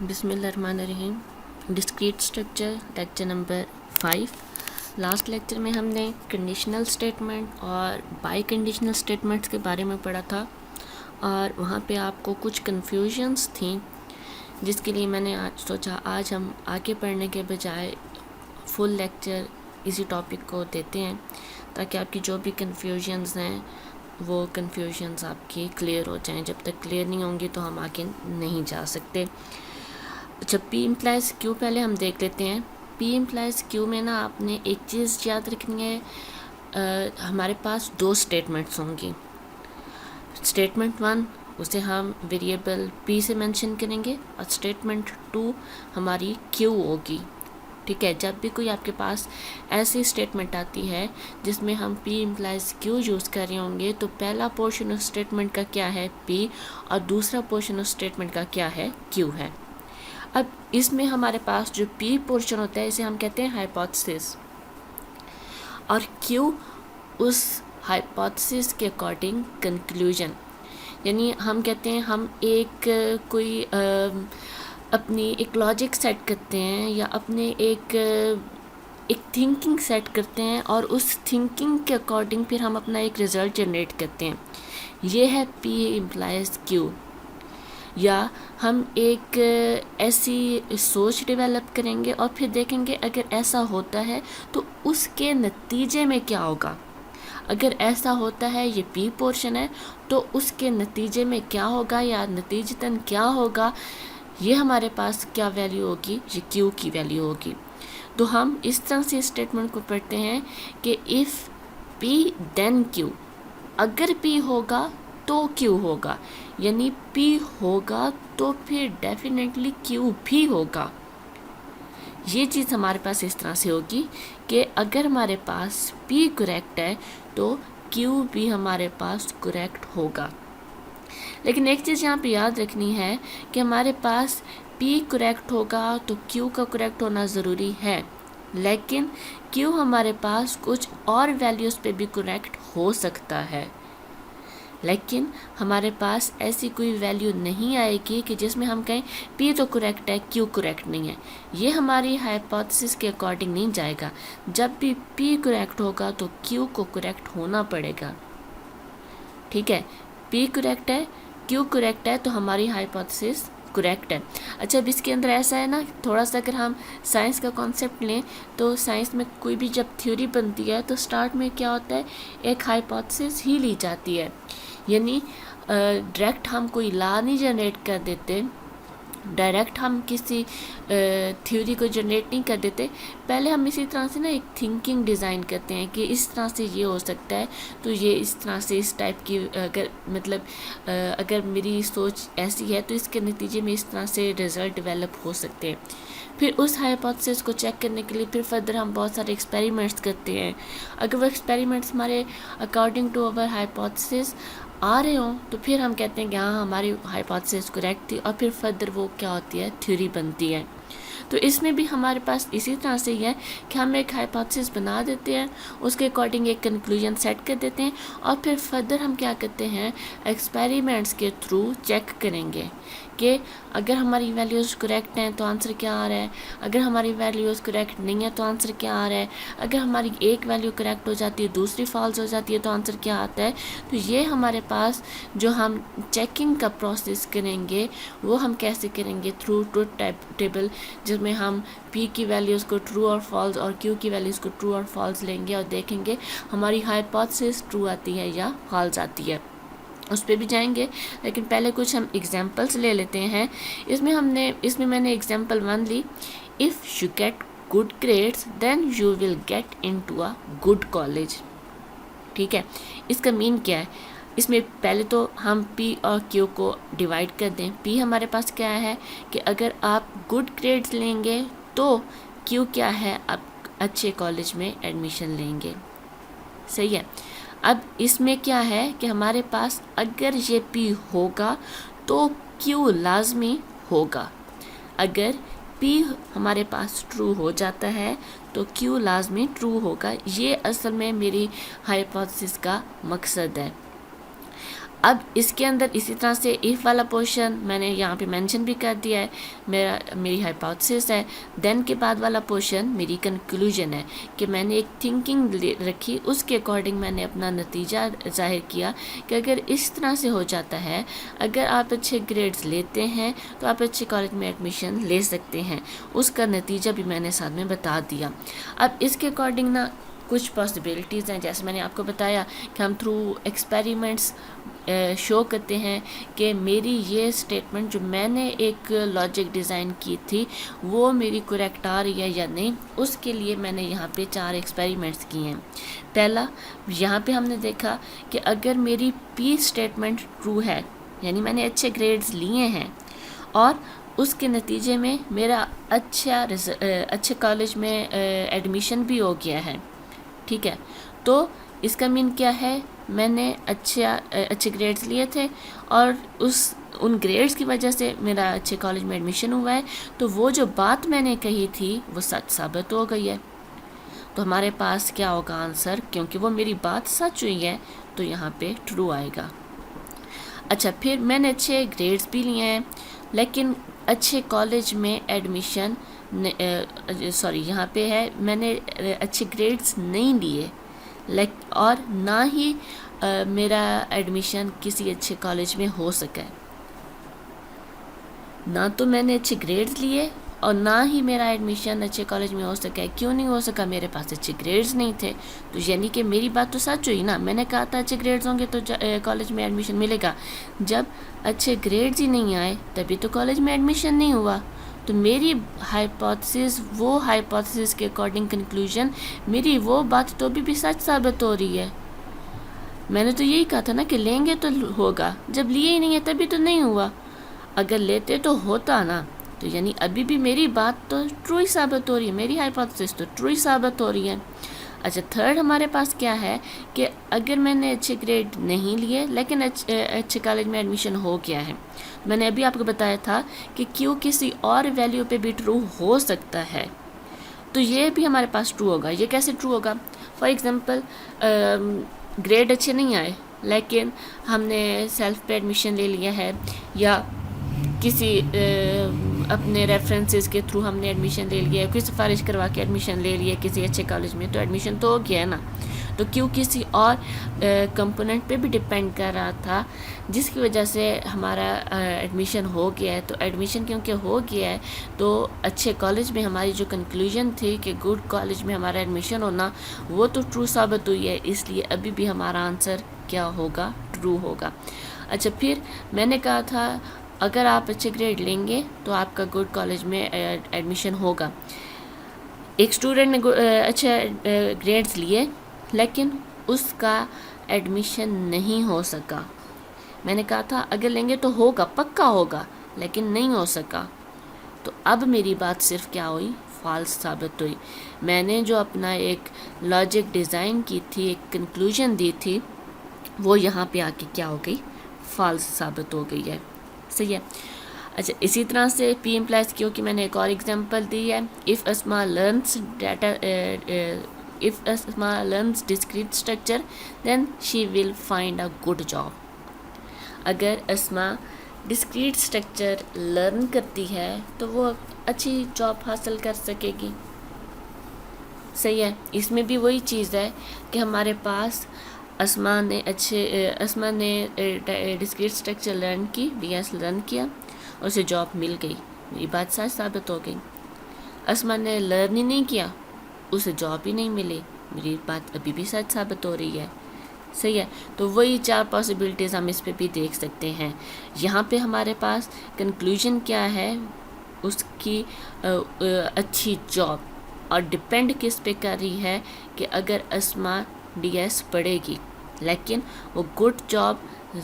बिस्मिल्लाहिर्रहमानिर्रहीम। Discrete structure lecture number 5। Last lecture में हमने कंडीशनल स्टेटमेंट और बाई कंडीशनल स्टेटमेंट्स के बारे में पढ़ा था और वहाँ पे आपको कुछ कन्फ्यूजन्स थी, जिसके लिए मैंने आज सोचा आज हम आगे पढ़ने के बजाय फुल लेक्चर इसी टॉपिक को देते हैं, ताकि आपकी जो भी कन्फ्यूजन्स हैं वो कन्फ्यूजन्स आपकी क्लियर हो जाएं। जब तक क्लियर नहीं होंगी तो हम आगे नहीं जा सकते। अच्छा, पी इम्प्लाइज क्यू पहले हम देख लेते हैं। पी इम्प्लाइज क्यू में ना आपने एक चीज़ याद रखनी है, हमारे पास दो स्टेटमेंट्स होंगी। स्टेटमेंट 1 उसे हम वेरिएबल पी से मेंशन करेंगे और स्टेटमेंट 2 हमारी क्यू होगी। ठीक है, जब भी कोई आपके पास ऐसी स्टेटमेंट आती है जिसमें हम पी इम्प्लाइज क्यू यूज़ कर रहे होंगे, तो पहला पोर्शन ऑफ स्टेटमेंट का क्या है, पी, और दूसरा पोर्शन ऑफ स्टेटमेंट का क्या है, क्यू है। अब इसमें हमारे पास जो पी पोर्शन होता है इसे हम कहते हैं हाइपोथेसिस, और क्यू उस हाइपोथेसिस के अकॉर्डिंग कंक्लूजन। यानी हम कहते हैं हम एक कोई अपनी एक लॉजिक सेट करते हैं या अपने एक थिंकिंग सेट करते हैं और उस थिंकिंग के अकॉर्डिंग फिर हम अपना एक रिज़ल्ट जनरेट करते हैं। ये है पी इम्प्लाइज क्यू। या हम एक ऐसी सोच डेवलप करेंगे और फिर देखेंगे अगर ऐसा होता है तो उसके नतीजे में क्या होगा। अगर ऐसा होता है, ये पी पोर्शन है, तो उसके नतीजे में क्या होगा या नतीजतन क्या होगा, ये हमारे पास क्या वैल्यू होगी, ये क्यू की वैल्यू होगी। तो हम इस तरह से स्टेटमेंट को पढ़ते हैं कि इफ़ पी देन क्यू, अगर पी होगा तो क्यू होगा, यानी पी होगा तो फिर डेफिनेटली क्यू भी होगा। ये चीज़ हमारे पास इस तरह से होगी कि अगर हमारे पास पी करेक्ट है तो क्यू भी हमारे पास करेक्ट होगा। लेकिन एक चीज़ यहाँ पे याद रखनी है कि हमारे पास पी करेक्ट होगा तो क्यू का करेक्ट होना ज़रूरी है, लेकिन क्यू हमारे पास कुछ और वैल्यूज़ पे भी करेक्ट हो सकता है। लेकिन हमारे पास ऐसी कोई वैल्यू नहीं आएगी कि जिसमें हम कहें पी तो करेक्ट है, क्यू करेक्ट नहीं है। ये हमारी हाइपोथेसिस के अकॉर्डिंग नहीं जाएगा। जब भी पी करेक्ट होगा तो क्यू को करेक्ट होना पड़ेगा। ठीक है, पी करेक्ट है, क्यू करेक्ट है, तो हमारी हाइपोथेसिस करेक्ट है। अच्छा, अब इसके अंदर ऐसा है ना, थोड़ा सा अगर हम साइंस का कॉन्सेप्ट लें तो साइंस में कोई भी जब थ्योरी बनती है तो स्टार्ट में क्या होता है, एक हाइपोथेसिस ही ली जाती है। यानी डायरेक्ट हम कोई लॉ नहीं जनरेट कर देते, डायरेक्ट हम किसी थ्योरी को जनरेट नहीं कर देते। पहले हम इसी तरह से ना एक थिंकिंग डिज़ाइन करते हैं कि इस तरह से ये हो सकता है, तो ये इस तरह से इस टाइप की अगर मतलब अगर मेरी सोच ऐसी है तो इसके नतीजे में इस तरह से रिज़ल्ट डेवलप हो सकते हैं। फिर उस हाइपोथेसिस को चेक करने के लिए फिर फर्दर हम बहुत सारे एक्सपेरिमेंट्स करते हैं। अगर वो एक्सपेरिमेंट्स हमारे अकॉर्डिंग टू अवर हाइपोथेसिस आ रहे हों तो फिर हम कहते हैं कि हाँ हमारी हाइपोथेसिस करेक्ट थी, और फिर फर्दर वो क्या होती है, थ्योरी बनती है। तो इसमें भी हमारे पास इसी तरह से ही है कि हम एक हाइपोथेसिस बना देते हैं, उसके अकॉर्डिंग एक कंक्लूजन सेट कर देते हैं, और फिर फर्दर हम क्या करते हैं, एक्सपेरिमेंट्स के थ्रू चेक करेंगे कि अगर हमारी वैल्यूज़ करेक्ट हैं तो आंसर क्या आ रहा है, अगर हमारी वैल्यूज़ करेक्ट नहीं है तो आंसर क्या आ रहा है, अगर हमारी एक वैल्यू करेक्ट हो जाती है दूसरी फॉल्स हो जाती है तो आंसर क्या आता है। तो ये हमारे पास जो हम चेकिंग का प्रोसेस करेंगे वो हम कैसे करेंगे, थ्रू ट्रुथ टेबल, जिसमें हम पी की वैल्यूज़ को ट्रू और फॉल्स और क्यू की वैल्यूज़ को ट्रू और फॉल्स लेंगे और देखेंगे हमारी हाइपोथेसिस ट्रू आती है या फॉल्स आती है। उस पर भी जाएंगे, लेकिन पहले कुछ हम एग्जांपल्स ले लेते हैं। इसमें मैंने एग्जांपल 1 ली, if you get good grades then you will get into a good college. ठीक है, इसका मीन क्या है, इसमें पहले तो हम पी और क्यू को डिवाइड कर दें। पी हमारे पास क्या है कि अगर आप गुड ग्रेड्स लेंगे तो क्यू क्या है, आप अच्छे कॉलेज में एडमिशन लेंगे। सही है। अब इसमें क्या है कि हमारे पास अगर ये पी होगा तो क्यू लाजमी होगा। अगर पी हमारे पास ट्रू हो जाता है तो क्यू लाजमी ट्रू होगा। ये असल में मेरी हाइपोथेसिस का मकसद है। अब इसके अंदर इसी तरह से इफ़ वाला पोर्शन मैंने यहाँ पे मेंशन भी कर दिया है, मेरी हाइपोथेसिस है। देन के बाद वाला पोर्शन मेरी कंक्लूजन है कि मैंने एक थिंकिंग रखी, उसके अकॉर्डिंग मैंने अपना नतीजा जाहिर किया कि अगर इस तरह से हो जाता है, अगर आप अच्छे ग्रेड्स लेते हैं तो आप अच्छे कॉलेज में एडमिशन ले सकते हैं। उसका नतीजा भी मैंने साथ में बता दिया। अब इसके अकॉर्डिंग ना कुछ पॉसिबिलिटीज़ हैं, जैसे मैंने आपको बताया कि हम थ्रू एक्सपेरिमेंट्स शो करते हैं कि मेरी ये स्टेटमेंट जो मैंने एक लॉजिक डिज़ाइन की थी वो मेरी करेक्ट आ रही है या नहीं। उसके लिए मैंने यहाँ पे 4 एक्सपेरिमेंट्स किए हैं। पहला, यहाँ पे हमने देखा कि अगर मेरी पी स्टेटमेंट ट्रू है, यानी मैंने अच्छे ग्रेड्स लिए हैं और उसके नतीजे में मेरा अच्छे कॉलेज में एडमिशन भी हो गया है, ठीक है, तो इसका मीन क्या है, मैंने अच्छे ग्रेड्स लिए थे और उन ग्रेड्स की वजह से मेरा अच्छे कॉलेज में एडमिशन हुआ है, तो वो जो बात मैंने कही थी वो सच साबित हो गई है। तो हमारे पास क्या होगा आंसर, क्योंकि वो मेरी बात सच हुई है तो यहाँ पे ट्रू आएगा। अच्छा, फिर मैंने अच्छे ग्रेड्स भी लिए हैं लेकिन अच्छे कॉलेज में एडमिशन यहाँ पे है मैंने अच्छे ग्रेड्स नहीं लिए और ना ही मेरा एडमिशन किसी अच्छे कॉलेज में हो सका। ना तो मैंने अच्छे ग्रेड्स लिए और ना ही मेरा एडमिशन अच्छे कॉलेज में हो सका है। क्यों नहीं हो सका? मेरे पास अच्छे ग्रेड्स नहीं थे। तो यानी कि मेरी बात तो सच हुई ना, मैंने कहा था अच्छे ग्रेड्स होंगे तो कॉलेज में एडमिशन मिलेगा। जब अच्छे ग्रेड्स ही नहीं आए तभी तो कॉलेज में एडमिशन नहीं हुआ। तो मेरी हाइपोथेसिस के अकॉर्डिंग कंक्लूजन, मेरी वो बात तो अभी भी सच साबित हो रही है। मैंने तो यही कहा था ना कि लेंगे तो होगा, जब लिए ही नहीं है तभी तो नहीं हुआ। अगर लेते तो होता ना, तो यानी अभी भी मेरी बात तो ट्रू ही साबित हो रही है, मेरी हाइपोथेसिस तो ट्रू ही साबित हो रही है। अच्छा, थर्ड हमारे पास क्या है कि अगर मैंने अच्छे ग्रेड नहीं लिए लेकिन अच्छे कॉलेज में एडमिशन हो गया है, मैंने अभी आपको बताया था कि क्यों किसी और वैल्यू पे भी ट्रू हो सकता है, तो ये भी हमारे पास ट्रू होगा। ये कैसे ट्रू होगा? फॉर एग्ज़ाम्पल, ग्रेड अच्छे नहीं आए लेकिन हमने सेल्फ पे एडमिशन ले लिया है या किसी अपने रेफरेंसेस के थ्रू हमने एडमिशन ले लिया है, कोई सिफारिश करवा के एडमिशन ले लिया है किसी अच्छे कॉलेज में, तो एडमिशन तो हो गया है ना। तो क्यों किसी और कंपोनेंट पे भी डिपेंड कर रहा था जिसकी वजह से हमारा एडमिशन हो गया है। तो एडमिशन क्योंकि हो गया है तो अच्छे कॉलेज में हमारी जो कंक्लूजन थी कि गुड कॉलेज में हमारा एडमिशन होना, वो तो ट्रू साबित हुई है। इसलिए अभी भी हमारा आंसर क्या होगा? ट्रू होगा। अच्छा, फिर मैंने कहा था अगर आप अच्छे ग्रेड लेंगे तो आपका गुड कॉलेज में एडमिशन होगा। एक स्टूडेंट ने अच्छे ग्रेड्स लिए लेकिन उसका एडमिशन नहीं हो सका। मैंने कहा था अगर लेंगे तो होगा, पक्का होगा, लेकिन नहीं हो सका। तो अब मेरी बात सिर्फ क्या हुई? फॉल्स साबित हुई। मैंने जो अपना एक लॉजिक डिज़ाइन की थी, एक कंक्लूजन दी थी, वो यहाँ पे आके क्या हो गई? फॉल्स साबित हो गई है। सही है। अच्छा, इसी तरह से पी इम्प्लाइज क्यों की मैंने एक और एग्जांपल दी है। If Asma learns discrete structure then she will find a good job. अगर अस्मा डिस्क्रीट स्ट्रक्चर लर्न करती है तो वो अच्छी जॉब हासिल कर सकेगी। सही है। इसमें भी वही चीज़ है कि हमारे पास अस्मा ने डिस्क्रीट स्ट्रक्चर लर्न की, डीएस लर्न किया और उसे जॉब मिल गई। मेरी बात सच साबित हो गई। अस्मा ने लर्न ही नहीं किया, उसे जॉब ही नहीं मिली। मेरी बात अभी भी सच साबित हो रही है। सही है। तो वही 4 पॉसिबिलिटीज़ हम इस पे भी देख सकते हैं। यहाँ पे हमारे पास कंक्लूजन क्या है? उसकी अच्छी जॉब, और डिपेंड किस पे कर रही है कि अगर अस्मा डीएस पढ़ेगी, लेकिन वो गुड जॉब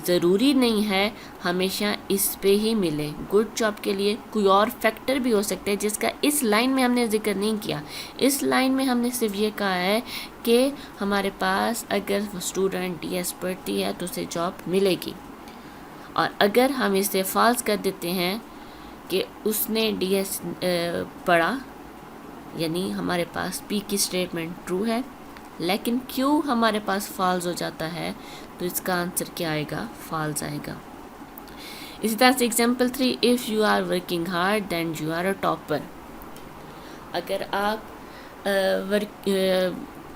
ज़रूरी नहीं है हमेशा इस पे ही मिले। गुड जॉब के लिए कोई और फैक्टर भी हो सकते हैं जिसका इस लाइन में हमने जिक्र नहीं किया। इस लाइन में हमने सिर्फ ये कहा है कि हमारे पास अगर स्टूडेंट डीएस पढ़ती है तो उसे जॉब मिलेगी, और अगर हम इसे फॉल्स कर देते हैं कि उसने डीएस पढ़ा, यानी हमारे पास पी की स्टेटमेंट ट्रू है लेकिन Q हमारे पास फॉल्स हो जाता है, तो इसका आंसर क्या आएगा? फॉल्स आएगा। इसी तरह से example 3, if you are working hard then you are a topper. अगर आप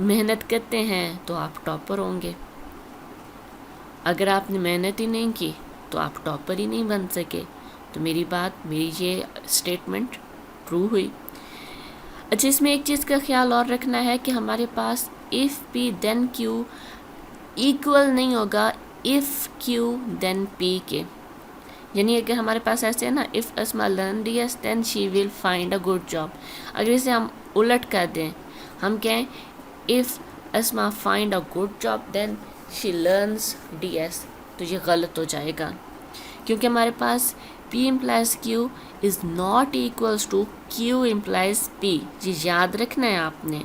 मेहनत करते हैं तो आप टॉपर होंगे। अगर आपने मेहनत ही नहीं की तो आप टॉपर ही नहीं बन सके। तो मेरी ये स्टेटमेंट ट्रू हुई। अच्छा, इसमें एक चीज़ का ख्याल और रखना है कि हमारे पास if P then Q equal नहीं होगा इफ़ क्यू देन पी के। यानी अगर हमारे पास ऐसे है ना, if Asma learn DS then she will find a good job, अगर इसे हम उलट कर दें, हम कहें if Asma find a good job then she learns DS, तो ये गलत हो जाएगा, क्योंकि हमारे पास P implies Q is not equals to Q implies P। ये याद रखना है आपने।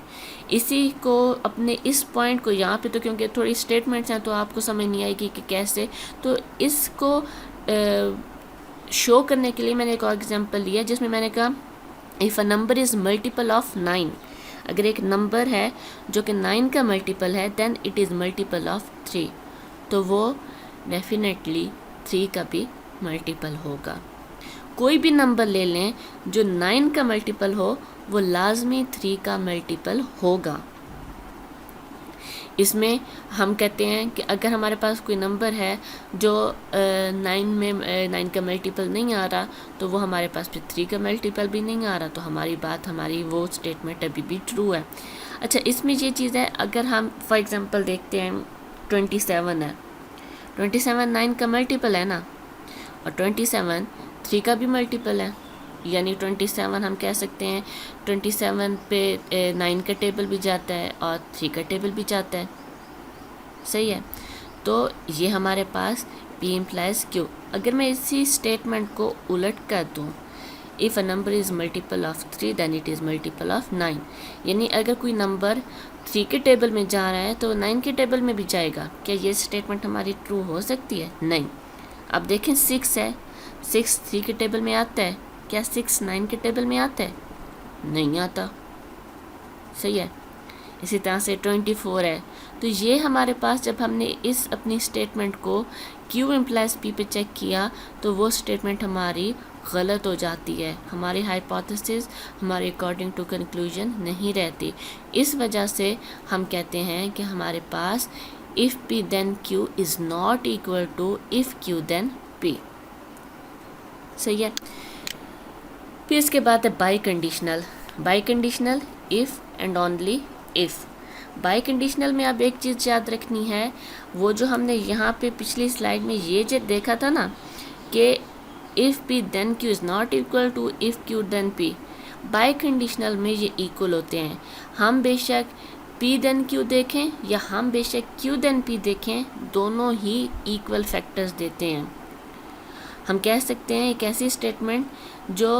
इसी को अपने इस पॉइंट को यहाँ पे, तो क्योंकि थोड़ी स्टेटमेंट्स हैं तो आपको समझ नहीं आएगी कि कैसे, तो इसको शो करने के लिए मैंने एक और एग्जांपल लिया जिसमें मैंने कहा if a number is multiple of 9, अगर एक नंबर है जो कि 9 का मल्टीपल है, then it is multiple of 3, तो वो डेफिनेटली 3 का भी मल्टीपल होगा। कोई भी नंबर ले लें जो 9 का मल्टीपल हो, वो लाजमी 3 का मल्टीपल होगा। इसमें हम कहते हैं कि अगर हमारे पास कोई नंबर है जो 9 का मल्टीपल नहीं आ रहा, तो वो हमारे पास फिर 3 का मल्टीपल भी नहीं आ रहा, तो हमारी वो स्टेटमेंट अभी भी ट्रू है। अच्छा, इसमें ये चीज़ है, अगर हम फॉर एग्ज़ाम्पल देखते हैं 27 है, 27 9 का मल्टीपल है ना, और 27 3 का भी मल्टीपल है, यानी 27 हम कह सकते हैं 27 पे 9 का टेबल भी जाता है और 3 का टेबल भी जाता है, सही है। तो ये हमारे पास P implies Q। अगर मैं इसी स्टेटमेंट को उलट कर दूँ, if a number is multiple of 3 then it is multiple of 9, यानी अगर कोई नंबर 3 के टेबल में जा रहा है तो 9 के टेबल में भी जाएगा। क्या ये स्टेटमेंट हमारी ट्रू हो सकती है? नहीं। अब देखें 6 है, 6 3 के टेबल में आता है, क्या 6 9 के टेबल में आता है? नहीं आता, सही है। इसी तरह से 24 है, तो ये हमारे पास जब हमने इस अपनी स्टेटमेंट को Q implies P पे चेक किया, तो वो स्टेटमेंट हमारी गलत हो जाती है, हमारी हाइपोथेसिस हमारे अकॉर्डिंग टू कंक्लूजन नहीं रहती। इस वजह से हम कहते हैं कि हमारे पास if P then Q is not equal to if Q then P, सही है। फिर इसके बाद है biconditional. Biconditional if and only if. Biconditional में अब एक चीज़ याद रखनी है, वो जो हमने यहाँ पे पिछली स्लाइड में ये जो देखा था ना कि if P then Q is not equal to if Q then P, biconditional में ये इक्वल होते हैं। हम बेशक P then Q देखें या हम बेशक Q then P देखें, दोनों ही इक्वल फैक्टर्स देते हैं। हम कह सकते हैं एक ऐसी स्टेटमेंट जो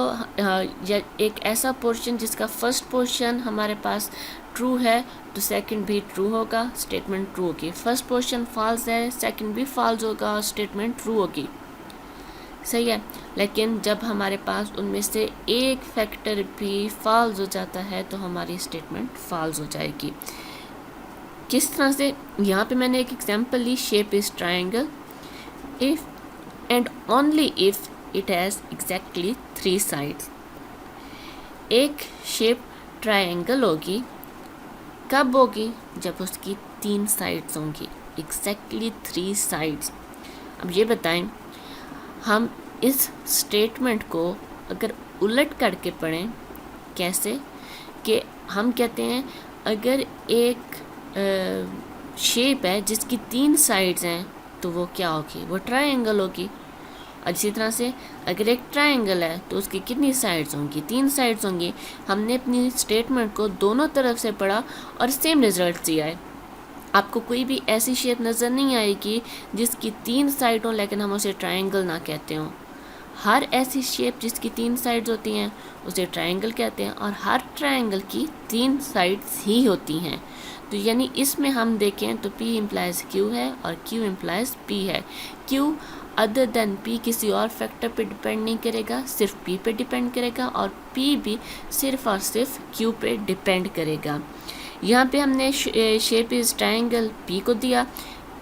या एक ऐसा पोर्शन जिसका फर्स्ट पोर्शन हमारे पास ट्रू है तो सेकंड भी ट्रू होगा, स्टेटमेंट ट्रू होगी। फर्स्ट पोर्शन फॉल्स है, सेकंड भी फॉल्स होगा, स्टेटमेंट ट्रू होगी, सही है। लेकिन जब हमारे पास उनमें से एक फैक्टर भी फॉल्स हो जाता है तो हमारी स्टेटमेंट फॉल्स हो जाएगी। किस तरह से? यहाँ पे मैंने एक एग्जांपल ली, shape is triangle if and only if it has exactly 3 sides. एक शेप ट्रायंगल होगी, कब होगी? जब उसकी 3 साइड्स होंगी, एग्जैक्टली 3 साइड्स। अब ये बताएं, हम इस स्टेटमेंट को अगर उलट करके पढ़ें, कैसे? कि हम कहते हैं अगर एक शेप है जिसकी 3 साइड्स हैं तो वो क्या होगी? वो ट्रायंगल होगी। और इसी तरह से अगर एक ट्रायंगल है तो उसकी कितनी साइड्स होंगी? 3 साइड्स होंगी। हमने अपनी स्टेटमेंट को दोनों तरफ से पढ़ा और सेम रिजल्ट दिया है। आपको कोई भी ऐसी शेप नज़र नहीं आएगी जिसकी 3 साइड हो लेकिन हम उसे ट्रायंगल ना कहते हों। हर ऐसी शेप जिसकी 3 साइड्स होती हैं उसे ट्रायंगल कहते हैं, और हर ट्रायंगल की 3 साइड्स ही होती हैं। तो यानी इसमें हम देखें तो P implies Q है और Q implies P है। Q अदर देन P किसी और फैक्टर पे डिपेंड नहीं करेगा, सिर्फ P पे डिपेंड करेगा, और P भी सिर्फ और सिर्फ Q पे डिपेंड करेगा। यहाँ पे हमने शेप इज़ ट्रायंगल पी को दिया,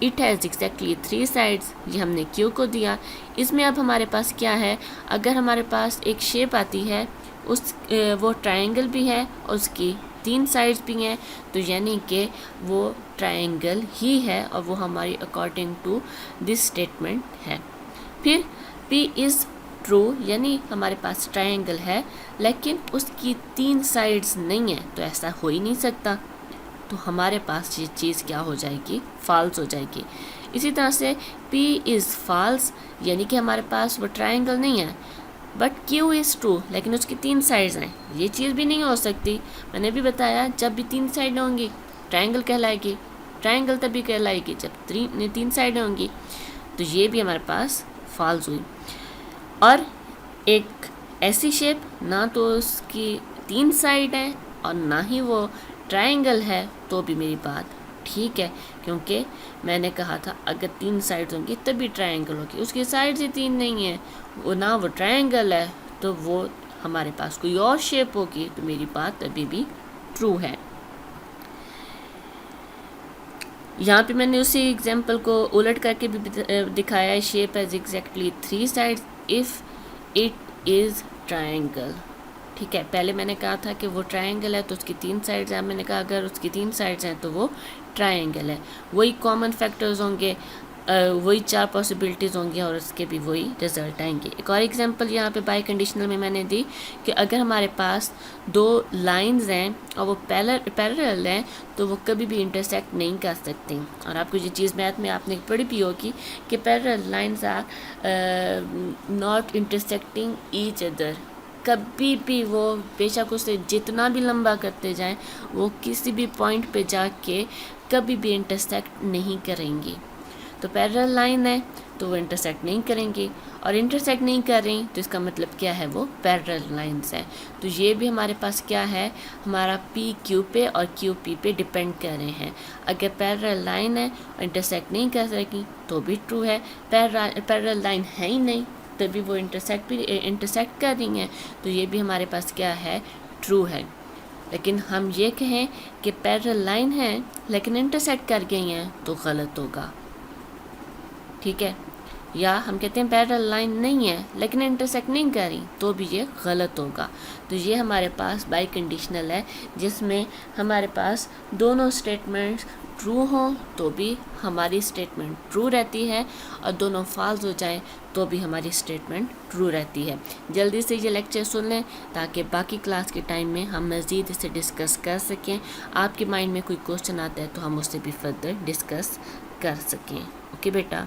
इट हैज़ एग्जैक्टली 3 साइड्स, ये हमने क्यू को दिया। इसमें अब हमारे पास क्या है, अगर हमारे पास एक शेप आती है उस वो ट्रायंगल भी है और उसकी 3 साइड्स भी हैं, तो यानी कि वो ट्रायंगल ही है और वो हमारी अकॉर्डिंग टू दिस स्टेटमेंट है। फिर P इज़ ट्रू, यानी हमारे पास ट्रायंगल है लेकिन उसकी 3 साइड्स नहीं है, तो ऐसा हो ही नहीं सकता, तो हमारे पास ये चीज़ क्या हो जाएगी, फॉल्स हो जाएगी। इसी तरह से P इज़ फॉल्स, यानी कि हमारे पास वो ट्रायंगल नहीं है, बट Q इज़ ट्रू, लेकिन उसकी 3 साइड्स हैं, ये चीज़ भी नहीं हो सकती। मैंने भी बताया जब भी 3 साइड होंगी ट्रायंगल कहलाएगी, ट्रायंगल तभी कहलाएगी जब 3 साइडें होंगी, तो ये भी हमारे पास फॉल्स हुई। और एक ऐसी शेप ना तो उसकी 3 साइड हैं और ना ही वो ट्रायंगल है, तो भी मेरी बात ठीक है, क्योंकि मैंने कहा था अगर 3 साइड्स होंगी तभी ट्रायंगल होगी, उसकी साइड्स ही 3 नहीं है, वो ना वो ट्रायंगल है, तो वो हमारे पास कोई और शेप होगी, तो मेरी बात अभी भी ट्रू है। यहाँ पे मैंने उसी एग्जाम्पल को उलट करके भी दिखाया है, shape has exactly 3 sides if it is triangle. ठीक है, पहले मैंने कहा था कि वो ट्रायंगल है तो उसकी 3 साइड्स हैं, मैंने कहा अगर उसकी 3 साइड्स हैं तो वो ट्रायंगल है, वही कॉमन फैक्टर्स होंगे, वही 4 पॉसिबिलिटीज़ होंगी और उसके भी वही रिजल्ट आएंगे। एक और एग्जांपल यहाँ पे बाई कंडीशनल में मैंने दी कि अगर हमारे पास 2 लाइंस हैं और वो पैरेलल हैं तो वो कभी भी इंटरसेक्ट नहीं कर सकती। और आपको ये चीज़ मैथ में आपने पढ़ी भी होगी कि parallel lines are not intersecting each other, कभी भी वो बेशक उसे जितना भी लंबा करते जाएं वो किसी भी पॉइंट पे जाके कभी भी इंटरसेक्ट नहीं करेंगी। तो पैरेलल लाइन है तो वो इंटरसेक्ट नहीं करेंगी, और इंटरसेक्ट नहीं कर रही तो इसका मतलब क्या है, वो पैरेलल लाइंस हैं। तो ये भी हमारे पास क्या है, हमारा पी क्यू पे और क्यू पी पे डिपेंड कर रहे हैं। अगर पैरेलल लाइन है और इंटरसेक्ट नहीं कर सकी तो भी ट्रू है, पैरेलल लाइन है ही नहीं तभी वो इंटरसेक्ट कर रही हैं, तो ये भी हमारे पास क्या है, ट्रू है। लेकिन हम ये कहें कि पैरेलल लाइन है लेकिन इंटरसेक्ट कर गई हैं तो गलत होगा। ठीक है, या हम कहते हैं पैरेलल लाइन नहीं है लेकिन इंटरसेक्ट नहीं कर रही तो भी ये गलत होगा। तो ये हमारे पास बाई कंडीशनल है जिसमें हमारे पास दोनों स्टेटमेंट्स ट्रू हों तो भी हमारी स्टेटमेंट ट्रू रहती है, और दोनों फॉल्स हो जाएं तो भी हमारी स्टेटमेंट ट्रू रहती है। जल्दी से ये लेक्चर सुन लें ताकि बाकी क्लास के टाइम में हम मज़ीद इसे डिस्कस कर सकें। आपके माइंड में कोई क्वेश्चन आता है तो हम उससे भी फर्दर डिस्कस कर सकें। ओके बेटा।